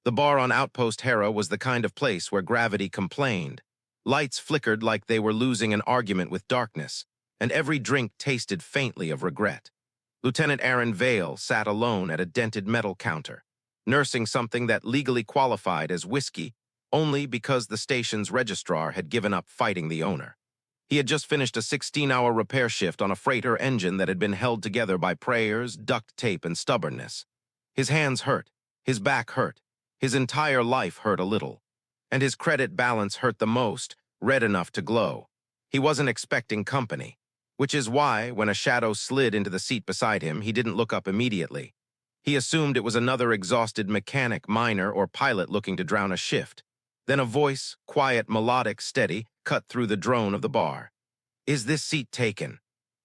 The bar on Outpost Hera was the kind of place where gravity complained. Lights flickered like they were losing an argument with darkness, and every drink tasted faintly of regret. Lieutenant Arin Vale sat alone at a dented metal counter, nursing something that legally qualified as whiskey only because the station's registrar had given up fighting the owner. He had just finished a 16-hour repair shift on a freighter engine that had been held together by prayers, duct tape, and stubbornness. His hands hurt, his back hurt, his entire life hurt a little, and his credit balance hurt the most, red enough to glow. He wasn't expecting company, which is why, when a shadow slid into the seat beside him, he didn't look up immediately. He assumed it was another exhausted mechanic, miner, or pilot looking to drown a shift. Then a voice, quiet, melodic, steady, cut through the drone of the bar. "Is this seat taken?"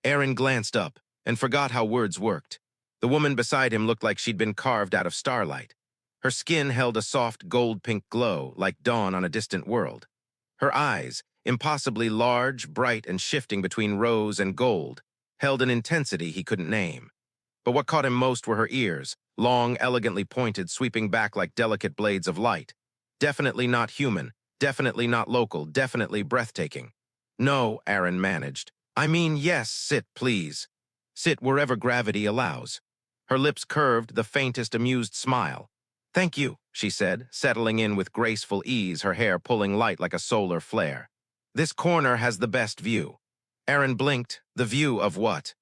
Arin glanced up and forgot how words worked. The woman beside him looked like she'd been carved out of starlight. Her skin held a soft gold-pink glow, like dawn on a distant world. Her eyes, impossibly large, bright, and shifting between rose and gold, held an intensity he couldn't name. But what caught him most were her ears, long, elegantly pointed, sweeping back like delicate blades of light. Definitely not human, definitely not local, definitely breathtaking. "No," Arin managed. "I mean, yes, sit, please. Sit wherever gravity allows." Her lips curved, the faintest amused smile. "Thank you," she said, settling in with graceful ease, her hair pulling light like a solar flare. "This corner has the best view." Arin blinked. "The view of what?"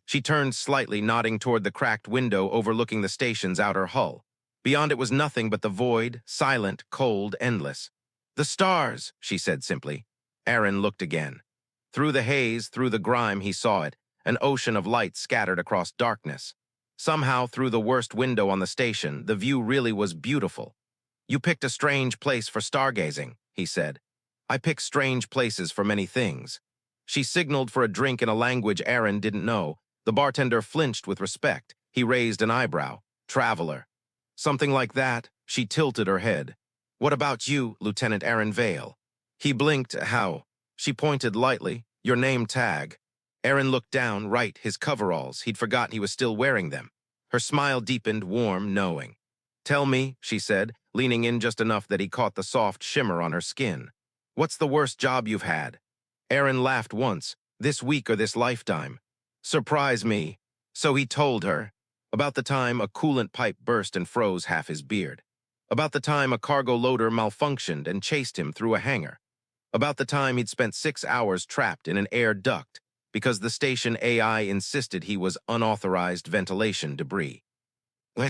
She turned slightly, nodding toward the cracked window overlooking the station's outer hull. Beyond it was nothing but the void, silent, cold, endless. "The stars," she said simply. Arin looked again. Through the haze, through the grime, he saw it, an ocean of light scattered across darkness. Somehow, through the worst window on the station, the view really was beautiful. "You picked a strange place for stargazing," he said. "I pick strange places for many things." She signaled for a drink in a language Arin didn't know. The bartender flinched with respect. He raised an eyebrow. "Traveler." "Something like that." She tilted her head. "What about you, Lieutenant Arin Vale?" He blinked. "How?" She pointed lightly. "Your name tag." Arin looked down, right, his coveralls. He'd forgotten he was still wearing them. Her smile deepened, warm, knowing. "Tell me," she said, leaning in just enough that he caught the soft shimmer on her skin. "What's the worst job you've had?" Arin laughed once. "This week or this lifetime?" "Surprise me." So he told her. About the time a coolant pipe burst and froze half his beard. About the time a cargo loader malfunctioned and chased him through a hangar. About the time he'd spent 6 hours trapped in an air duct because the station AI insisted he was unauthorized ventilation debris.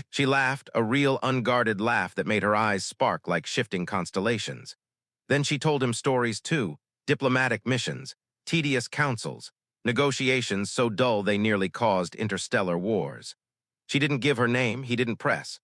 She laughed, a real unguarded laugh that made her eyes spark like shifting constellations. Then she told him stories too, diplomatic missions, tedious councils, negotiations so dull they nearly caused interstellar wars. She didn't give her name, he didn't press.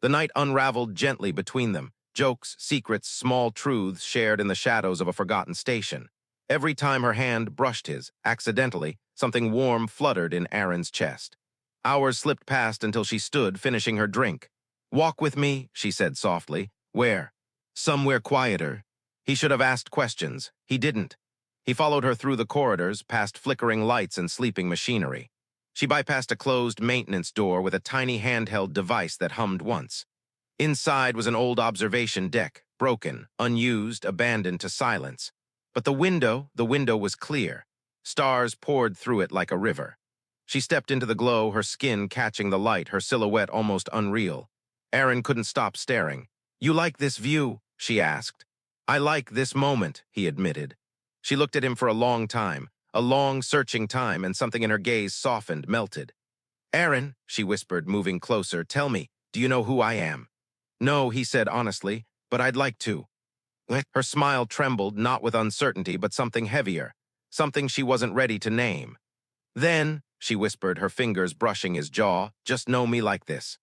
The night unraveled gently between them, jokes, secrets, small truths shared in the shadows of a forgotten station. Every time her hand brushed his, accidentally, something warm fluttered in Arin's chest. Hours slipped past until she stood, finishing her drink. "Walk with me," she said softly. "Where?" "Somewhere quieter." He should have asked questions. He didn't. He followed her through the corridors, past flickering lights and sleeping machinery. She bypassed a closed maintenance door with a tiny handheld device that hummed once. Inside was an old observation deck, broken, unused, abandoned to silence. But the window was clear. Stars poured through it like a river. She stepped into the glow, her skin catching the light, her silhouette almost unreal. Arin couldn't stop staring. "You like this view?" she asked. "I like this moment," he admitted. She looked at him for a long time, a long, searching time, and something in her gaze softened, melted. "Arin," she whispered, moving closer, "tell me, do you know who I am?" "No," he said honestly, "but I'd like to." Her smile trembled, not with uncertainty, but something heavier, something she wasn't ready to name. "Then," she whispered, her fingers brushing his jaw, "just know me like this."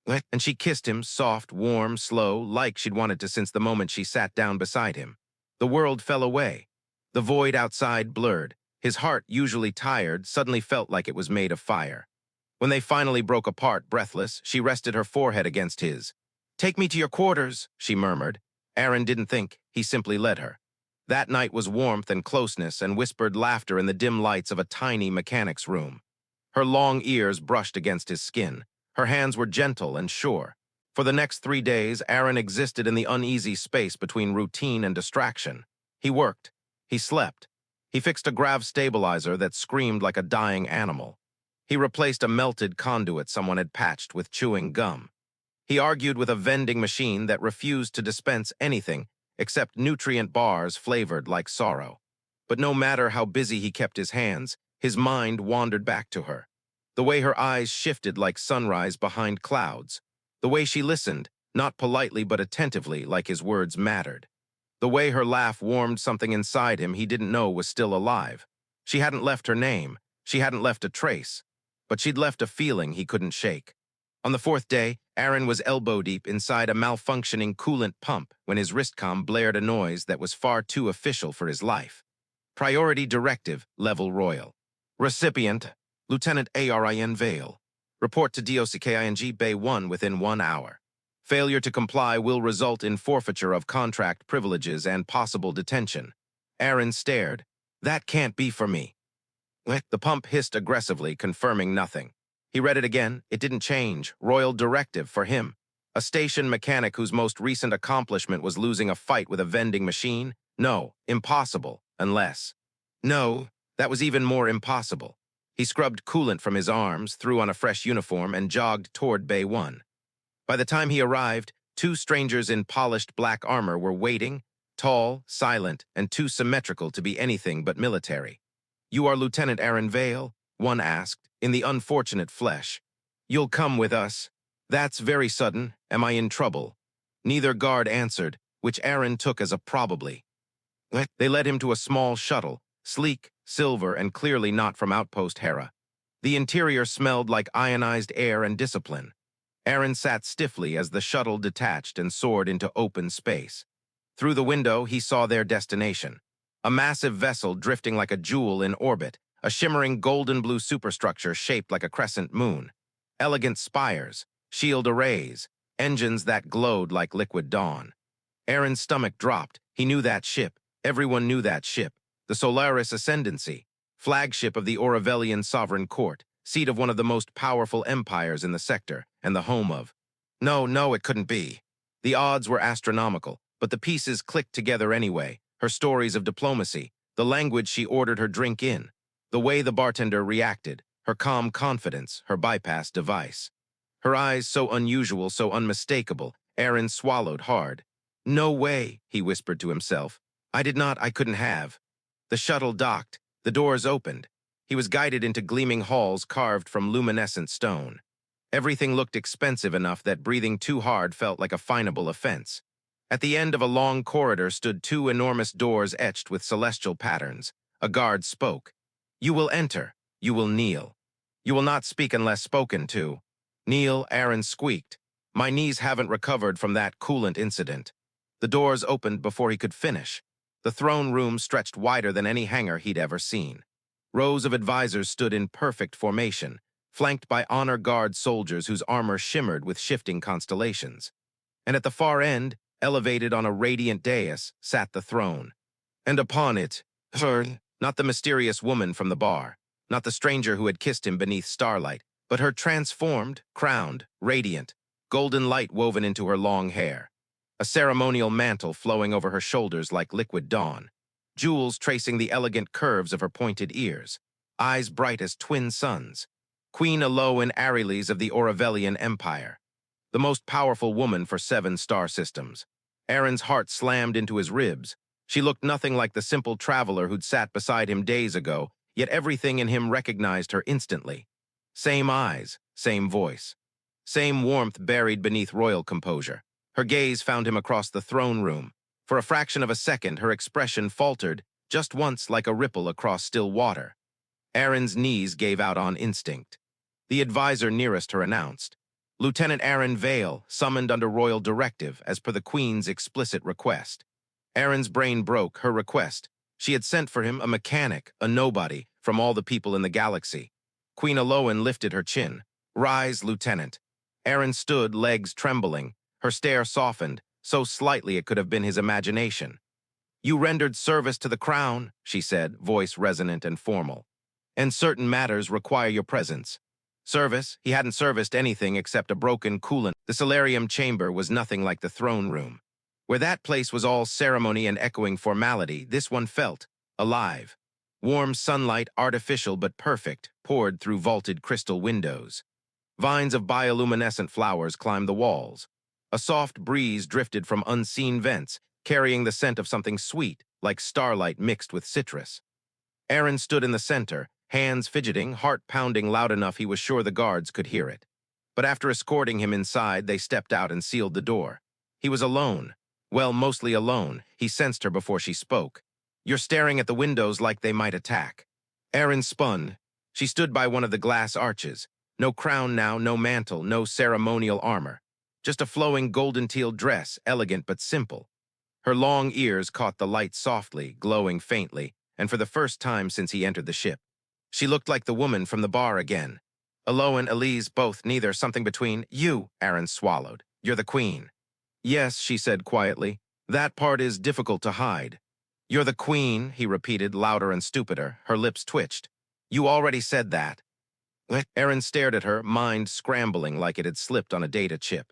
And she kissed him, soft, warm, slow, like she'd wanted to since the moment she sat down beside him. The world fell away. The void outside blurred. His heart, usually tired, suddenly felt like it was made of fire. When they finally broke apart, breathless, she rested her forehead against his. "Take me to your quarters," she murmured. Arin didn't think, he simply led her. That night was warmth and closeness and whispered laughter in the dim lights of a tiny mechanic's room. Her long ears brushed against his skin. Her hands were gentle and sure. For the next 3 days, Arin existed in the uneasy space between routine and distraction. He worked. He slept. He fixed a grav stabilizer that screamed like a dying animal. He replaced a melted conduit someone had patched with chewing gum. He argued with a vending machine that refused to dispense anything except nutrient bars flavored like sorrow. But no matter how busy he kept his hands, his mind wandered back to her. The way her eyes shifted like sunrise behind clouds. The way she listened, not politely but attentively, like his words mattered. The way her laugh warmed something inside him he didn't know was still alive. She hadn't left her name. She hadn't left a trace. But she'd left a feeling he couldn't shake. On the 4th day, Arin was elbow-deep inside a malfunctioning coolant pump when his wristcom blared a noise that was far too official for his life. Priority Directive, Level Royal. Recipient, Lieutenant Arin Vale. Report to DOCKING Bay 1 within 1 hour. Failure to comply will result in forfeiture of contract privileges and possible detention. Arin stared. That can't be for me. The pump hissed aggressively, confirming nothing. He read it again. It didn't change. Royal Directive for him. A station mechanic whose most recent accomplishment was losing a fight with a vending machine? No, impossible, unless. No, that was even more impossible. He scrubbed coolant from his arms, threw on a fresh uniform, and jogged toward Bay 1. By the time he arrived, 2 strangers in polished black armor were waiting, tall, silent, and too symmetrical to be anything but military. "You are Lieutenant Arin Vale?" one asked, in the unfortunate flesh. "You'll come with us." "That's very sudden. Am I in trouble?" Neither guard answered, which Arin took as a probably. They led him to a small shuttle, sleek, silver, and clearly not from Outpost Hera. The interior smelled like ionized air and discipline. Arin sat stiffly as the shuttle detached and soared into open space. Through the window, he saw their destination. A massive vessel drifting like a jewel in orbit, a shimmering golden-blue superstructure shaped like a crescent moon. Elegant spires, shield arrays, engines that glowed like liquid dawn. Arin's stomach dropped. He knew that ship. Everyone knew that ship. The Solaris Ascendancy, flagship of the Aurevelian Sovereign Court, seat of one of the most powerful empires in the sector, and the home of... No, it couldn't be. The odds were astronomical, but the pieces clicked together anyway. Her stories of diplomacy, the language she ordered her drink in, the way the bartender reacted, her calm confidence, her bypass device. Her eyes so unusual, so unmistakable, Arin swallowed hard. "No way," he whispered to himself. I couldn't have." The shuttle docked. The doors opened. He was guided into gleaming halls carved from luminescent stone. Everything looked expensive enough that breathing too hard felt like a finable offense. At the end of a long corridor stood 2 enormous doors etched with celestial patterns. A guard spoke. "You will enter. You will kneel. You will not speak unless spoken to." "Kneel," Arin squeaked. "My knees haven't recovered from that coolant incident." The doors opened before he could finish. The throne room stretched wider than any hangar he'd ever seen. Rows of advisors stood in perfect formation, flanked by honor guard soldiers whose armor shimmered with shifting constellations. And at the far end, elevated on a radiant dais, sat the throne. And upon it, her, not the mysterious woman from the bar, not the stranger who had kissed him beneath starlight, but her transformed, crowned, radiant, golden light woven into her long hair. A ceremonial mantle flowing over her shoulders like liquid dawn, jewels tracing the elegant curves of her pointed ears, eyes bright as twin suns. Queen Elowyn Araelys of the Aurevelian Empire, the most powerful woman for 7 star systems. Arin's heart slammed into his ribs. She looked nothing like the simple traveler who'd sat beside him days ago, yet everything in him recognized her instantly. Same eyes, same voice, same warmth buried beneath royal composure. Her gaze found him across the throne room. For a fraction of a second, her expression faltered, just once like a ripple across still water. Arin's knees gave out on instinct. The advisor nearest her announced, "Lieutenant Arin Vale, summoned under royal directive, as per the Queen's explicit request." Arin's brain broke. Her request. She had sent for him a mechanic, a nobody, from all the people in the galaxy. Queen Elowyn lifted her chin. "Rise, Lieutenant." Arin stood, legs trembling. Her stare softened, so slightly it could have been his imagination. "You rendered service to the crown," she said, voice resonant and formal. "And certain matters require your presence." Service? He hadn't serviced anything except a broken coolant. The solarium chamber was nothing like the throne room. Where that place was all ceremony and echoing formality, this one felt alive. Warm sunlight, artificial but perfect, poured through vaulted crystal windows. Vines of bioluminescent flowers climbed the walls. A soft breeze drifted from unseen vents, carrying the scent of something sweet, like starlight mixed with citrus. Arin stood in the center, hands fidgeting, heart pounding loud enough he was sure the guards could hear it. But after escorting him inside, they stepped out and sealed the door. He was alone. Well, mostly alone. He sensed her before she spoke. "You're staring at the windows like they might attack." Arin spun. She stood by one of the glass arches. No crown now, no mantle, no ceremonial armor. Just a flowing golden teal dress, elegant but simple. Her long ears caught the light softly, glowing faintly, and for the first time since he entered the ship. She looked like the woman from the bar again. Elowyn, Elise, both, neither, something between. "You," Arin swallowed. "You're the queen." "Yes," she said quietly. "That part is difficult to hide." "You're the queen," he repeated, louder and stupider. Her lips twitched. "You already said that." Arin stared at her, mind scrambling like it had slipped on a data chip.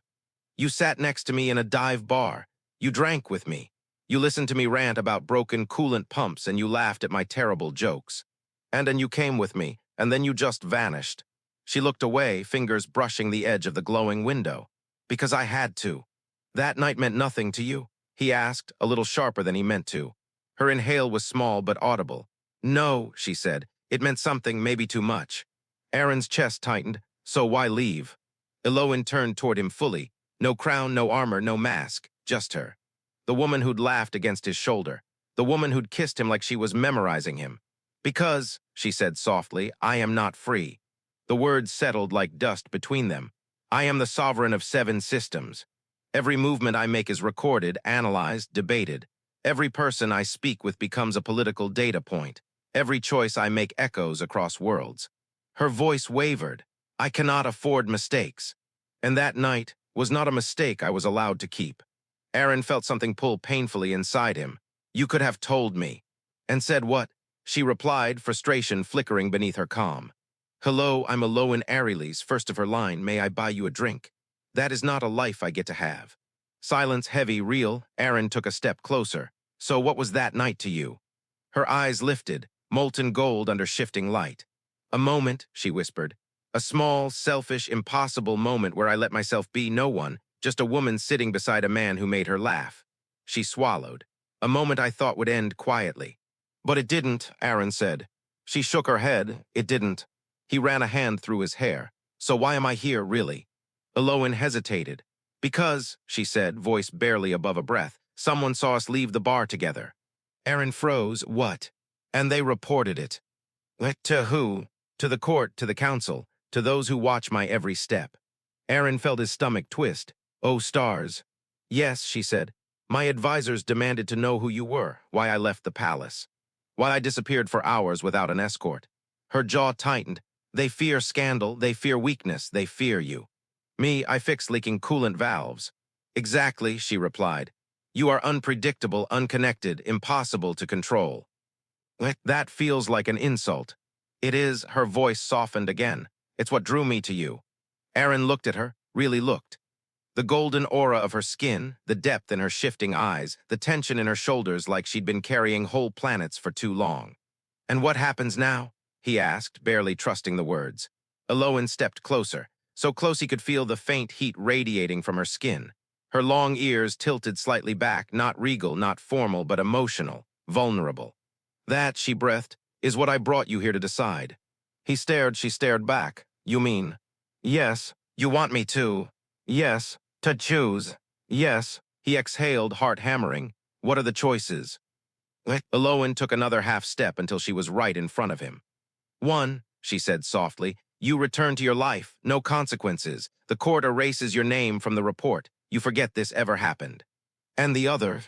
"You sat next to me in a dive bar. You drank with me. You listened to me rant about broken coolant pumps, and you laughed at my terrible jokes. And then you came with me, and then you just vanished." She looked away, fingers brushing the edge of the glowing window. "Because I had to." "That night meant nothing to you?" he asked, a little sharper than he meant to. Her inhale was small but audible. "No," she said. "It meant something, maybe too much." Arin's chest tightened. "So why leave?" Elowyn turned toward him fully. No crown, no armor, no mask, just her. The woman who'd laughed against his shoulder. The woman who'd kissed him like she was memorizing him. "Because," she said softly, "I am not free." The words settled like dust between them. "I am the sovereign of 7 systems. Every movement I make is recorded, analyzed, debated. Every person I speak with becomes a political data point. Every choice I make echoes across worlds." Her voice wavered. "I cannot afford mistakes." And that night was not a mistake I was allowed to keep. Arin felt something pull painfully inside him. "You could have told me." "And said what?" She replied, frustration flickering beneath her calm. "Hello, I'm Elowyn Araelys, first of her line. May I buy you a drink?" "That is not a life I get to have." Silence heavy, real. Arin took a step closer. "So what was that night to you?" Her eyes lifted, molten gold under shifting light. "A moment," she whispered. "A small, selfish, impossible moment where I let myself be no one, just a woman sitting beside a man who made her laugh." She swallowed. "A moment I thought would end quietly." "But it didn't," Arin said. She shook her head. "It didn't." He ran a hand through his hair. "So why am I here, really?" Elowyn hesitated. "Because," she said, voice barely above a breath, "someone saw us leave the bar together." Arin froze. "What?" "And they reported it." "To who?" "To the court, to the council, to those who watch my every step." Arin felt his stomach twist. "Oh, stars." "Yes," she said. "My advisors demanded to know who you were, why I left the palace. Why I disappeared for hours without an escort." Her jaw tightened. "They fear scandal, they fear weakness, they fear you." "Me, I fix leaking coolant valves." "Exactly," she replied. "You are unpredictable, unconnected, impossible to control." "That feels like an insult." "It is," her voice softened again. "It's what drew me to you." Arin looked at her, really looked. The golden aura of her skin, the depth in her shifting eyes, the tension in her shoulders like she'd been carrying whole planets for too long. "And what happens now?" he asked, barely trusting the words. Elowyn stepped closer, so close he could feel the faint heat radiating from her skin. Her long ears tilted slightly back, not regal, not formal, but emotional, vulnerable. "That," she breathed, "is what I brought you here to decide." He stared, she stared back. "You mean?" "Yes." "You want me to?" "Yes." "To choose?" "Yes." He exhaled, heart hammering. "What are the choices?" Elowyn took another half step until she was right in front of him. "One," she said softly, "you return to your life, no consequences. The court erases your name from the report. You forget this ever happened." "And the other?"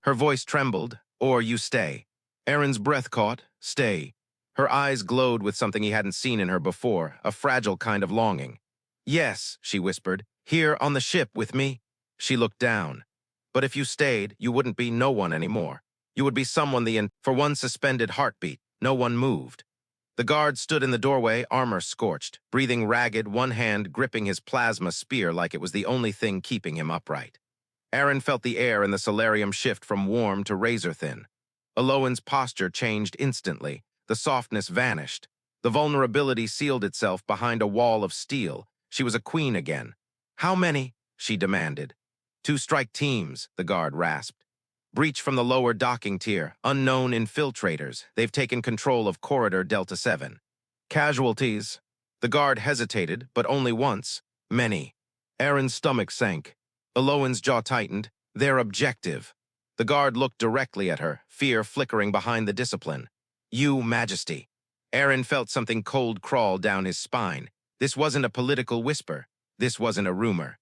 Her voice trembled. "Or you stay." Arin's breath caught. "Stay." Her eyes glowed with something he hadn't seen in her before, a fragile kind of longing. "Yes," she whispered, "here on the ship with me." She looked down. "But if you stayed, you wouldn't be no one anymore. You would be someone for one suspended heartbeat. No one moved." The guard stood in the doorway, armor scorched, breathing ragged, one hand gripping his plasma spear like it was the only thing keeping him upright. Arin felt the air in the solarium shift from warm to razor-thin. Elowyn's posture changed instantly. The softness vanished. The vulnerability sealed itself behind a wall of steel. She was a queen again. "How many?" she demanded. "Two strike teams," the guard rasped. "Breach from the lower docking tier. Unknown infiltrators. They've taken control of Corridor Delta 7. Casualties." The guard hesitated, but only once. "Many." Arin's stomach sank. Elowyn's jaw tightened. "Their objective." The guard looked directly at her, fear flickering behind the discipline. "You, Majesty." Arin felt something cold crawl down his spine. This wasn't a political whisper. This wasn't a rumor.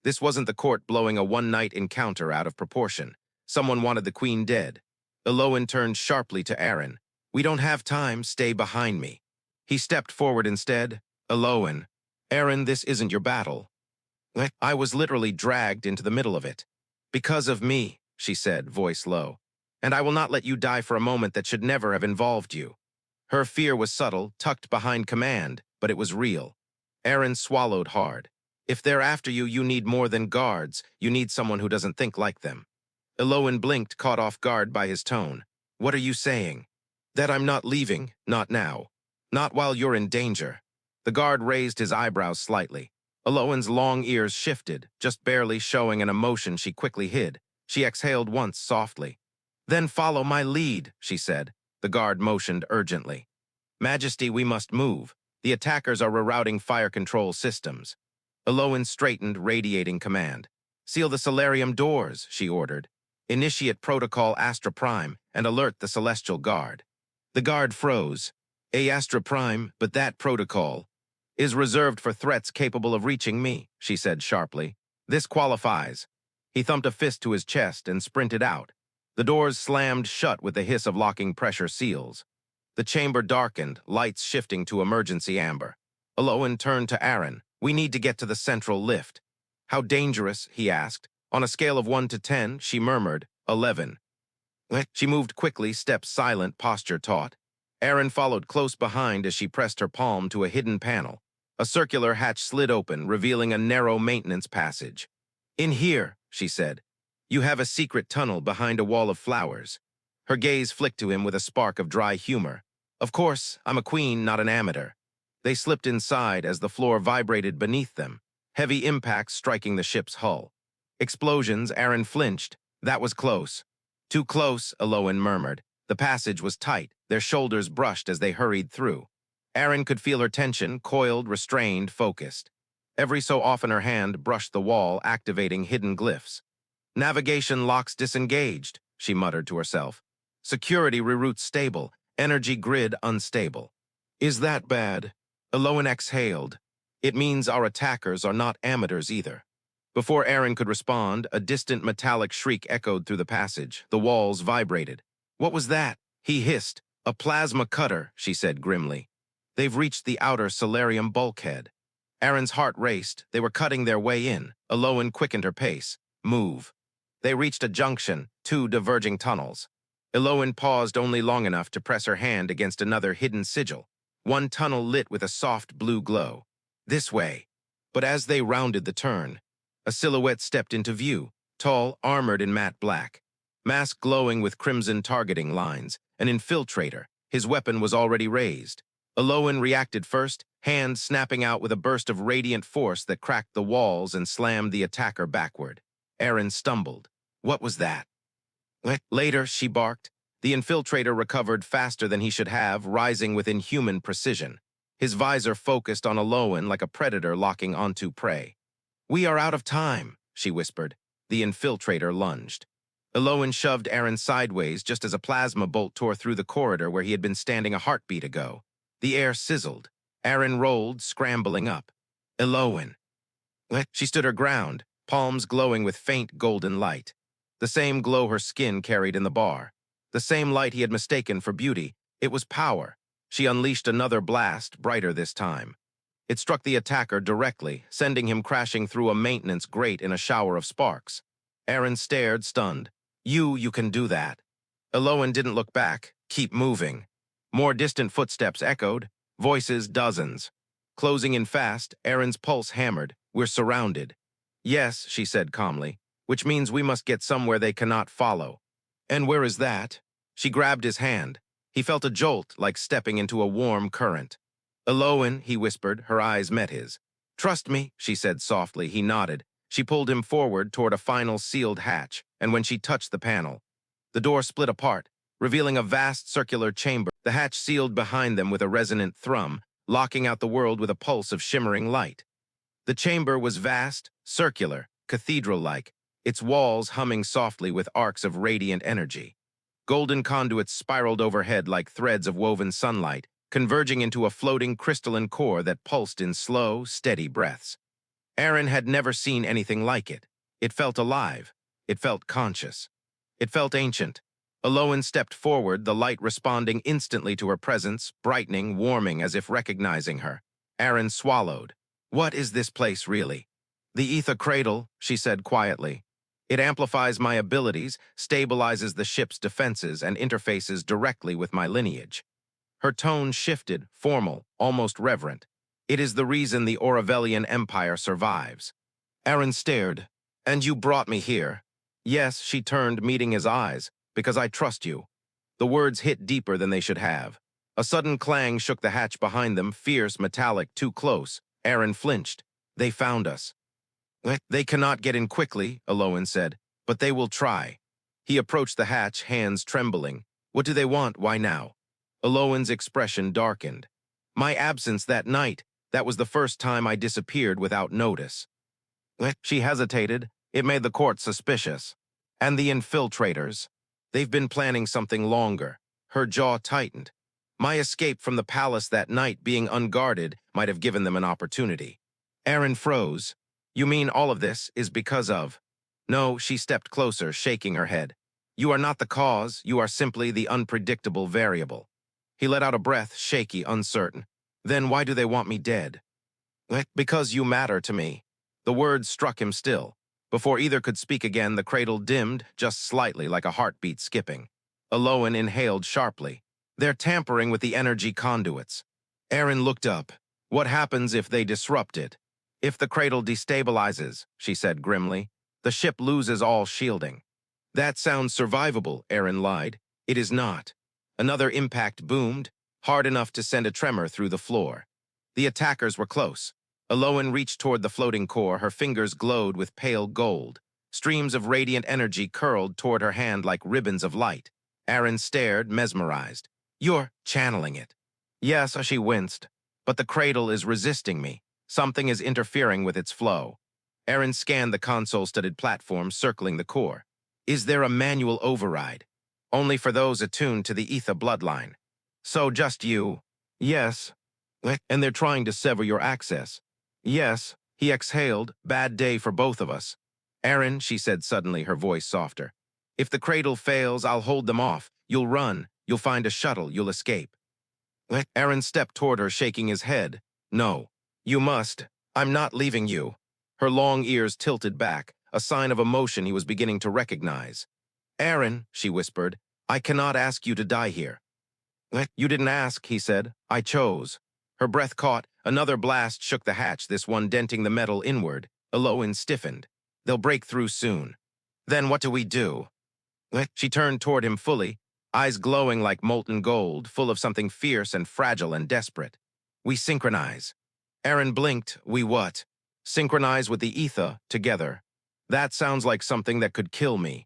This wasn't the court blowing a one-night encounter out of proportion. Someone wanted the queen dead. Elowyn turned sharply to Arin. "We don't have time. Stay behind me." He stepped forward instead. "Elowyn." "Arin, this isn't your battle." "I was literally dragged into the middle of it." "Because of me," she said, voice low. "And I will not let you die for a moment that should never have involved you." Her fear was subtle, tucked behind command, but it was real. Arin swallowed hard. "If they're after you, you need more than guards. You need someone who doesn't think like them." Elowyn blinked, caught off guard by his tone. "What are you saying?" "That I'm not leaving, not now. Not while you're in danger." The guard raised his eyebrows slightly. Elowyn's long ears shifted, just barely showing an emotion she quickly hid. She exhaled once softly. "Then follow my lead," she said. The guard motioned urgently. "Majesty, we must move. The attackers are rerouting fire control systems." Elowyn straightened, radiating command. "Seal the solarium doors," she ordered. "Initiate Protocol Astra Prime and alert the Celestial Guard." The guard froze. Astra Prime, but that protocol is reserved for threats capable of reaching me," she said sharply. "This qualifies." He thumped a fist to his chest and sprinted out. The doors slammed shut with the hiss of locking pressure seals. The chamber darkened, lights shifting to emergency amber. Elowyn turned to Arin. "We need to get to the central lift." "How dangerous?" he asked. On a scale of 1 to 10, she murmured, 11. She moved quickly, steps silent, posture taut. Arin followed close behind as she pressed her palm to a hidden panel. A circular hatch slid open, revealing a narrow maintenance passage. "In here," she said. "You have a secret tunnel behind a wall of flowers." Her gaze flicked to him with a spark of dry humor. "Of course, I'm a queen, not an amateur." They slipped inside as the floor vibrated beneath them, heavy impacts striking the ship's hull. Explosions. Arin flinched. That was close. "Too close," Elowyn murmured. The passage was tight, their shoulders brushed as they hurried through. Arin could feel her tension, coiled, restrained, focused. Every so often her hand brushed the wall, activating hidden glyphs. "Navigation locks disengaged," she muttered to herself. "Security reroute stable, energy grid unstable." "Is that bad?" Elowyn exhaled. "It means our attackers are not amateurs either." Before Arin could respond, a distant metallic shriek echoed through the passage. The walls vibrated. "What was that?" he hissed. "A plasma cutter," she said grimly. "They've reached the outer solarium bulkhead." Arin's heart raced. They were cutting their way in. Elowyn quickened her pace. "Move." They reached a junction, two diverging tunnels. Elowyn paused only long enough to press her hand against another hidden sigil. One tunnel lit with a soft blue glow. "This way." But as they rounded the turn, a silhouette stepped into view, tall, armored in matte black. Mask glowing with crimson targeting lines, an infiltrator. His weapon was already raised. Elowyn reacted first, hand snapping out with a burst of radiant force that cracked the walls and slammed the attacker backward. Arin stumbled. "What was that?" Later, she barked. The infiltrator recovered faster than he should have, rising with inhuman precision. His visor focused on Elowyn like a predator locking onto prey. "We are out of time," she whispered. The infiltrator lunged. Elowyn shoved Arin sideways just as a plasma bolt tore through the corridor where he had been standing a heartbeat ago. The air sizzled. Arin rolled, scrambling up. "Elowyn." She stood her ground, palms glowing with faint golden light. The same glow her skin carried in the bar. The same light he had mistaken for beauty. It was power. She unleashed another blast, brighter this time. It struck the attacker directly, sending him crashing through a maintenance grate in a shower of sparks. Arin stared, stunned. You can do that." Elowyn didn't look back. "Keep moving." More distant footsteps echoed, voices dozens. Closing in fast, Arin's pulse hammered. We're surrounded. Yes, she said calmly, which means we must get somewhere they cannot follow. And where is that? She grabbed his hand. He felt a jolt like stepping into a warm current. Elowyn, he whispered, her eyes met his. Trust me, she said softly. He nodded. She pulled him forward toward a final sealed hatch, and when she touched the panel, the door split apart, revealing a vast circular chamber. The hatch sealed behind them with a resonant thrum, locking out the world with a pulse of shimmering light. The chamber was vast, circular, cathedral-like, its walls humming softly with arcs of radiant energy. Golden conduits spiraled overhead like threads of woven sunlight, converging into a floating crystalline core that pulsed in slow, steady breaths. Arin had never seen anything like it. It felt alive. It felt conscious. It felt ancient. Elowyn stepped forward, the light responding instantly to her presence, brightening, warming as if recognizing her. Arin swallowed. What is this place really? The Ether Cradle, she said quietly. It amplifies my abilities, stabilizes the ship's defenses, and interfaces directly with my lineage. Her tone shifted, formal, almost reverent. It is the reason the Auravellian Empire survives. Arin stared. And you brought me here. Yes, she turned, meeting his eyes, because I trust you. The words hit deeper than they should have. A sudden clang shook the hatch behind them, fierce, metallic, too close. Arin flinched. They found us. They cannot get in quickly, Elowyn said, but they will try. He approached the hatch, hands trembling. What do they want? Why now? Elowyn's expression darkened. My absence that night, that was the first time I disappeared without notice. She hesitated. It made the court suspicious. And the infiltrators. They've been planning something longer. Her jaw tightened. My escape from the palace that night, being unguarded, might have given them an opportunity. Arin froze. You mean all of this is because of... No, she stepped closer, shaking her head. You are not the cause, you are simply the unpredictable variable. He let out a breath, shaky, uncertain. Then why do they want me dead? Because you matter to me. The words struck him still. Before either could speak again, the cradle dimmed, just slightly, like a heartbeat skipping. Elowyn inhaled sharply. They're tampering with the energy conduits. Arin looked up. What happens if they disrupt it? If the cradle destabilizes, she said grimly, the ship loses all shielding. That sounds survivable, Arin lied. It is not. Another impact boomed, hard enough to send a tremor through the floor. The attackers were close. Elowyn reached toward the floating core, her fingers glowed with pale gold. Streams of radiant energy curled toward her hand like ribbons of light. Arin stared, mesmerized. You're channeling it. Yes, she winced. But the cradle is resisting me. Something is interfering with its flow. Arin scanned the console-studded platform circling the core. Is there a manual override? Only for those attuned to the Ether bloodline. So just you? Yes. And they're trying to sever your access. Yes. He exhaled. Bad day for both of us. Arin, she said suddenly, her voice softer. If the cradle fails, I'll hold them off. You'll run. You'll find a shuttle. You'll escape. Arin stepped toward her, shaking his head. No. You must. I'm not leaving you. Her long ears tilted back, a sign of emotion he was beginning to recognize. Arin, she whispered, I cannot ask you to die here. You didn't ask, he said. I chose. Her breath caught. Another blast shook the hatch, this one denting the metal inward. Elowyn stiffened. They'll break through soon. Then what do we do? She turned toward him fully, eyes glowing like molten gold, full of something fierce and fragile and desperate. We synchronize. Arin blinked. We what? Synchronize with the Ether, together. That sounds like something that could kill me.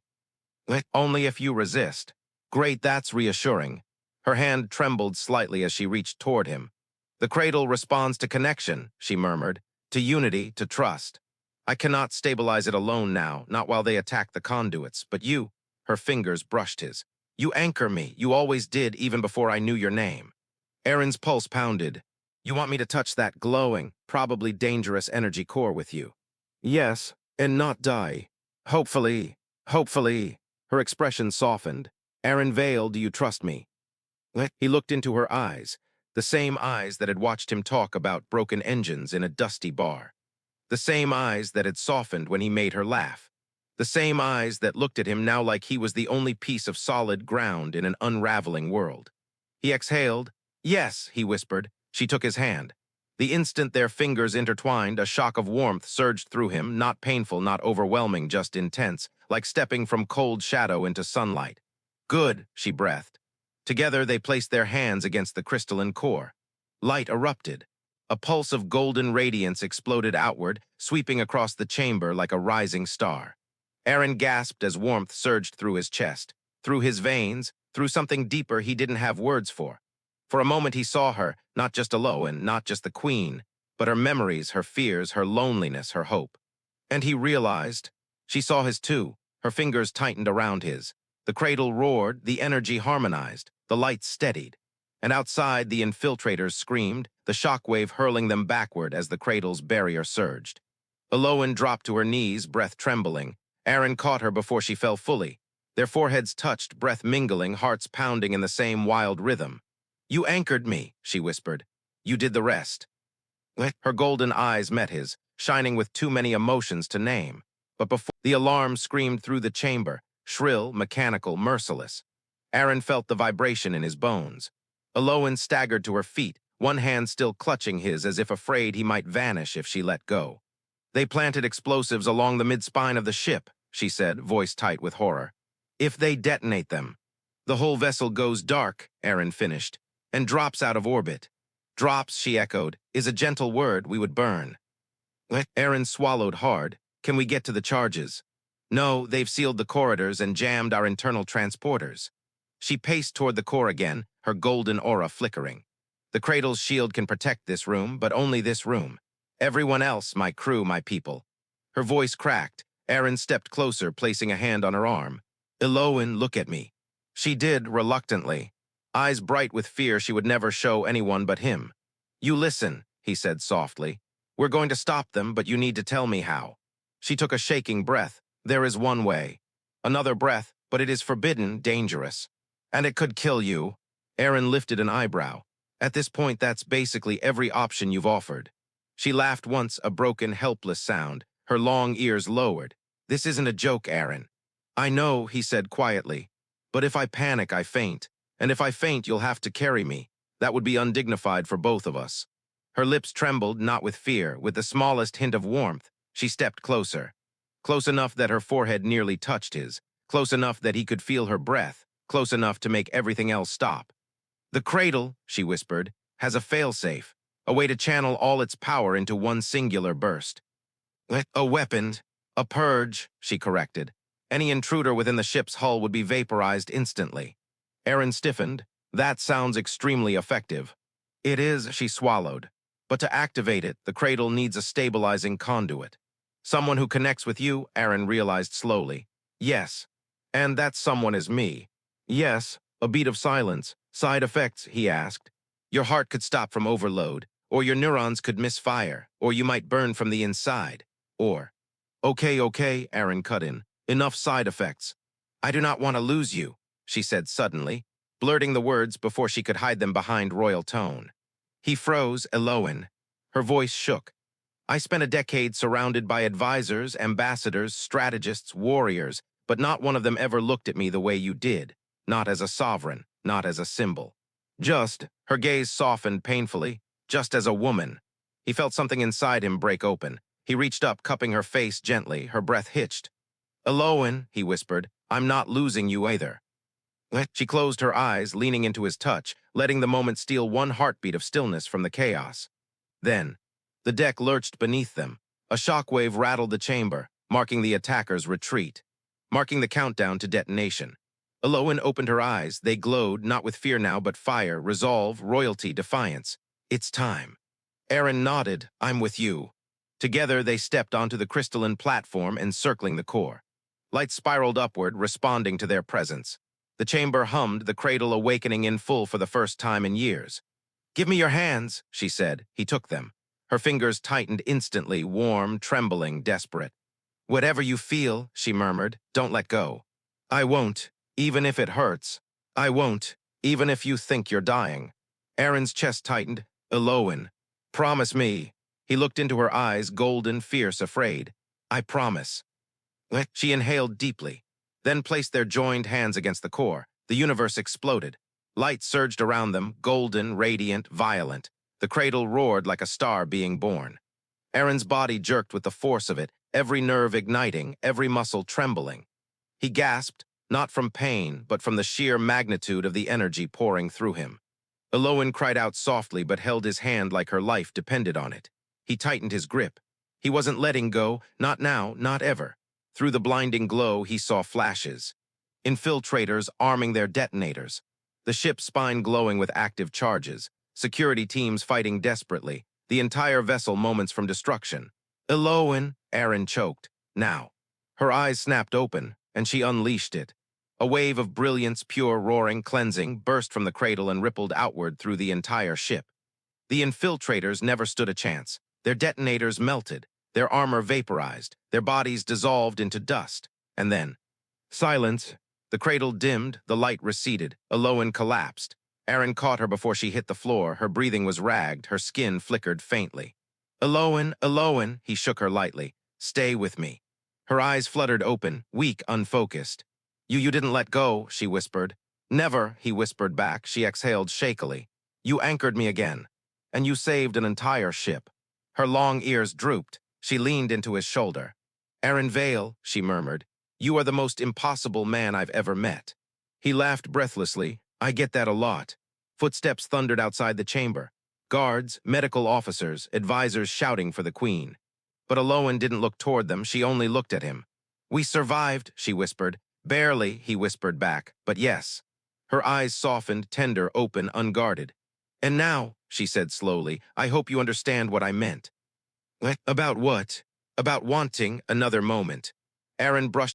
Only if you resist. Great, that's reassuring. Her hand trembled slightly as she reached toward him. The cradle responds to connection, she murmured, to unity, to trust. I cannot stabilize it alone now, not while they attack the conduits, but you, her fingers brushed his. You anchor me, you always did, even before I knew your name. Arin's pulse pounded. You want me to touch that glowing, probably dangerous energy core with you? Yes, and not die. Hopefully. Her expression softened. Arin Vale, do you trust me? He looked into her eyes, the same eyes that had watched him talk about broken engines in a dusty bar. The same eyes that had softened when he made her laugh. The same eyes that looked at him now like he was the only piece of solid ground in an unraveling world. He exhaled. Yes, he whispered. She took his hand. The instant their fingers intertwined, a shock of warmth surged through him, not painful, not overwhelming, just intense, like stepping from cold shadow into sunlight. Good, she breathed. Together they placed their hands against the crystalline core. Light erupted. A pulse of golden radiance exploded outward, sweeping across the chamber like a rising star. Arin gasped as warmth surged through his chest, through his veins, through something deeper he didn't have words for. For a moment he saw her, not just Elowyn, not just the queen, but her memories, her fears, her loneliness, her hope. And he realized. She saw his too. Her fingers tightened around his. The cradle roared, the energy harmonized, the lights steadied. And outside, the infiltrators screamed, the shockwave hurling them backward as the cradle's barrier surged. Elowyn dropped to her knees, breath trembling. Arin caught her before she fell fully. Their foreheads touched, breath mingling, hearts pounding in the same wild rhythm. "You anchored me," she whispered. "You did the rest." Her golden eyes met his, shining with too many emotions to name. But before the alarm screamed through the chamber, shrill, mechanical, merciless. Arin felt the vibration in his bones. Elowyn staggered to her feet, one hand still clutching his as if afraid he might vanish if she let go. "They planted explosives along the mid-spine of the ship," she said, voice tight with horror. "If they detonate them, the whole vessel goes dark," Arin finished, "and drops out of orbit." "Drops," she echoed, "is a gentle word. We would burn." Arin swallowed hard. "Can we get to the charges?" "No, they've sealed the corridors and jammed our internal transporters." She paced toward the core again, her golden aura flickering. "The cradle's shield can protect this room, but only this room. Everyone else, my crew, my people." Her voice cracked. Arin stepped closer, placing a hand on her arm. "Elowyn, look at me." She did, reluctantly. Eyes bright with fear she would never show anyone but him. "You listen," he said softly. "We're going to stop them, but you need to tell me how." She took a shaking breath. "There is one way." Another breath, "But it is forbidden, dangerous. And it could kill you." Arin lifted an eyebrow. "At this point, that's basically every option you've offered." She laughed once, a broken, helpless sound, her long ears lowered. "This isn't a joke, Arin." "I know," he said quietly. "But if I panic, I faint. And if I faint, you'll have to carry me. That would be undignified for both of us." Her lips trembled, not with fear, with the smallest hint of warmth. She stepped closer. Close enough that her forehead nearly touched his. Close enough that he could feel her breath. Close enough to make everything else stop. "The cradle," she whispered, "has a failsafe. A way to channel all its power into one singular burst." "A weapon. A purge," she corrected. "Any intruder within the ship's hull would be vaporized instantly." Arin stiffened. "That sounds extremely effective." "It is," she swallowed. "But to activate it, the cradle needs a stabilizing conduit." "Someone who connects with you," Arin realized slowly. "Yes. And that someone is me." "Yes." A beat of silence. "Side effects?" he asked. "Your heart could stop from overload, or your neurons could misfire, or you might burn from the inside, or—" Okay, Arin cut in. "Enough side effects. I do not want to lose you," she said suddenly, blurting the words before she could hide them behind royal tone. He froze, Elowyn. Her voice shook. "I spent a decade surrounded by advisors, ambassadors, strategists, warriors, but not one of them ever looked at me the way you did. Not as a sovereign, not as a symbol. Just," her gaze softened painfully, "just as a woman." He felt something inside him break open. He reached up, cupping her face gently, her breath hitched. "Elowyn," he whispered, "I'm not losing you either." She closed her eyes, leaning into his touch, letting the moment steal one heartbeat of stillness from the chaos. Then, the deck lurched beneath them. A shockwave rattled the chamber, marking the attacker's retreat, marking the countdown to detonation. Elowyn opened her eyes. They glowed, not with fear now, but fire, resolve, royalty, defiance. "It's time." Arin nodded. "I'm with you." Together, they stepped onto the crystalline platform encircling the core. Light spiraled upward, responding to their presence. The chamber hummed, the cradle awakening in full for the first time in years. "Give me your hands," she said. He took them. Her fingers tightened instantly, warm, trembling, desperate. "Whatever you feel," she murmured, "don't let go." "I won't, even if it hurts. I won't, even if you think you're dying." Arin's chest tightened. "Elowyn, promise me." He looked into her eyes, golden, fierce, afraid. "I promise." She inhaled deeply, then placed their joined hands against the core. The universe exploded. Light surged around them, golden, radiant, violent. The cradle roared like a star being born. Arin's body jerked with the force of it, every nerve igniting, every muscle trembling. He gasped, not from pain, but from the sheer magnitude of the energy pouring through him. Elowyn cried out softly but held his hand like her life depended on it. He tightened his grip. He wasn't letting go, not now, not ever. Through the blinding glow, he saw flashes. Infiltrators arming their detonators. The ship's spine glowing with active charges. Security teams fighting desperately. The entire vessel moments from destruction. Elowyn, Arin choked. Now. Her eyes snapped open, and she unleashed it. A wave of brilliance, pure, roaring, cleansing, burst from the cradle and rippled outward through the entire ship. The infiltrators never stood a chance. Their detonators melted, their armor vaporized, their bodies dissolved into dust. And then, silence. The cradle dimmed, the light receded. Elowyn collapsed. Arin caught her before she hit the floor. Her breathing was ragged, her skin flickered faintly. Elowyn, Elowyn, he shook her lightly. Stay with me. Her eyes fluttered open, weak, unfocused. You didn't let go, she whispered. Never, he whispered back. She exhaled shakily. You anchored me again. And you saved an entire ship. Her long ears drooped. She leaned into his shoulder. Arin Vale, she murmured. You are the most impossible man I've ever met. He laughed breathlessly. I get that a lot. Footsteps thundered outside the chamber. Guards, medical officers, advisors shouting for the queen. But Elowyn didn't look toward them. She only looked at him. We survived, she whispered. Barely, he whispered back, but yes. Her eyes softened, tender, open, unguarded. And now, she said slowly, I hope you understand what I meant. About what? About wanting another moment. Arin brushed